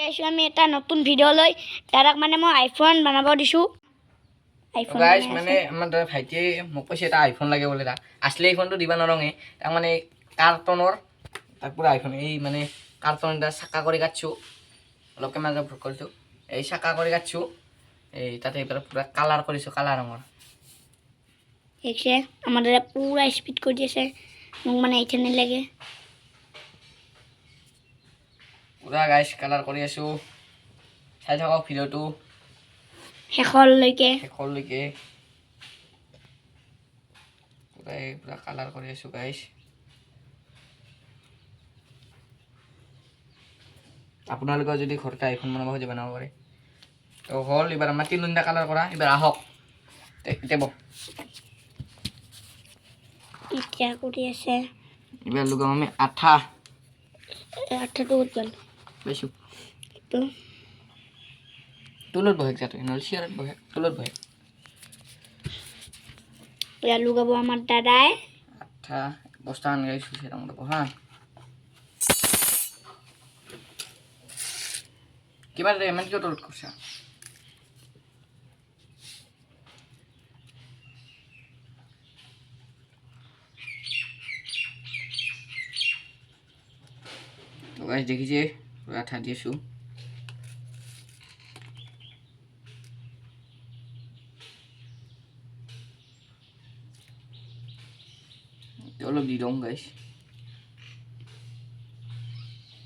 আইছো আমি এটা নতুন ভিডিও লৈ তাৰাক মানে মই আইফোন বনাব দিছো আইফোন গাইস মানে আমাৰ দৰে ভাইটি মোক কৈছে এটা আইফোন লাগে বলে তা আসলে আইফোনটো দিবা নৰঙে তাক মানে কাৰ্টনৰ তাক পুৰা আইফোন এই মানে কাৰ্টন এটা চাকা কৰি কাটছো অলপকে মাগে ভুল কৰিছো এই চাকা কৰি কাটছো এই তাতে পুৰা কালাৰ কৰিছো কালাৰ ৰঙৰ দেখছে আমাদেৰ পুৰা স্পিড কৰে দিয়েছে মোক মানে এইখানে লাগে পুৰা গাইস কালাৰ কৰি আছো চাই থাকক ভিডিওটো শেষলৈকে পুৰা কালাৰ কৰি আছো গাইস আপোনালোকে যদি ঘৰতে আইফোন বনাব খুজে বনাব পাৰে তো হল এবাৰ আমাৰ তিনিটা কালাৰ কৰা এবাৰ আহক দেব ইচ্ছা কৰি আছে এবাৰ লগাম আমি আঠা আঠাটো উজ্জ্বল বেশু তো তুলত বহে যাতে নল শিয়াৰত বহে তুলত বহে এয়া লগাব আমার দাদাই আঠা বস্তা আন গাইছো সেরকম দেব হ্যাঁ কিমান রে মানে কি তুলত করছা তো গাইস দেখিছে পুরো আঠা দিয়েছো অলপ দি দম গাইস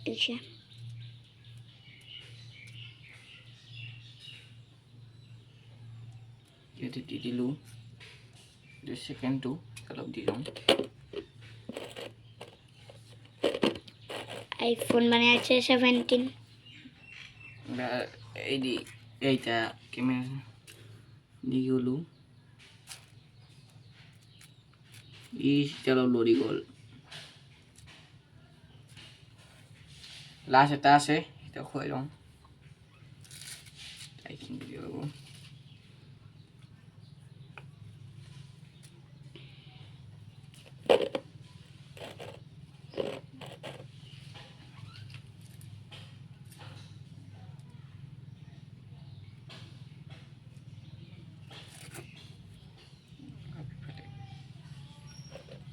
আচ্ছা এটি দি দিলু যে সেকেন্ড টু অলপ দি দম আইফোন মানে আছে 17 এই দি এইটা ক্যামেরা দি গলু চলো লোডি গল লাস্ট এটা আছে এটা খুঁই রং টাইকিং দিয়ে দেবো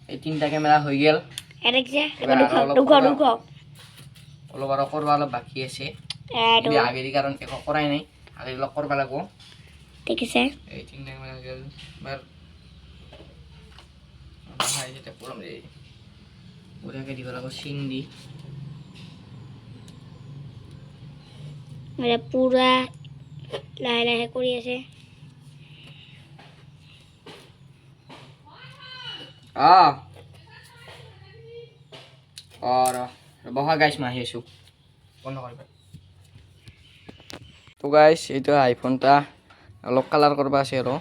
এই তিনটা ক্যামেরা হয়ে গেল আরেক যে ঢুকাও অলপ আর করবা অলপ বাকি আছে আগেরই কারণ একো করাই নাই আগে লক করবা লাগবো ঠিক আছে এই তিনটা ক্যামেরা গেল এবার ভাই যেটা পুরো রে ওটাকে দিব লাগবো সিং দি মানে পুরা লাহে লাহে কৰি আছে और बहा गाइस माहि आছো বন্ধ কৰিবা তো গাইস এইটো আইফোনটা অলপ কালাৰ কৰবা আছে আৰু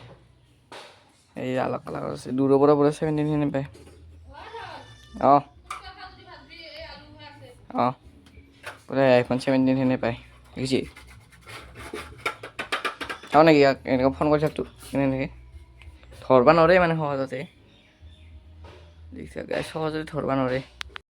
এই অলপ কালাৰ আছে দূৰৰ পৰা পুৰা 17 হিনে পায় পুৰা আইফোন 17 হিনে পায় দেখিছি চাও নাকি এনেকৈ ফোন কৰি থাকতো এনেকৈ ধৰবা নৰে মানে সহজতে দেখিছা গাইস সহজতে ধৰবা নৰে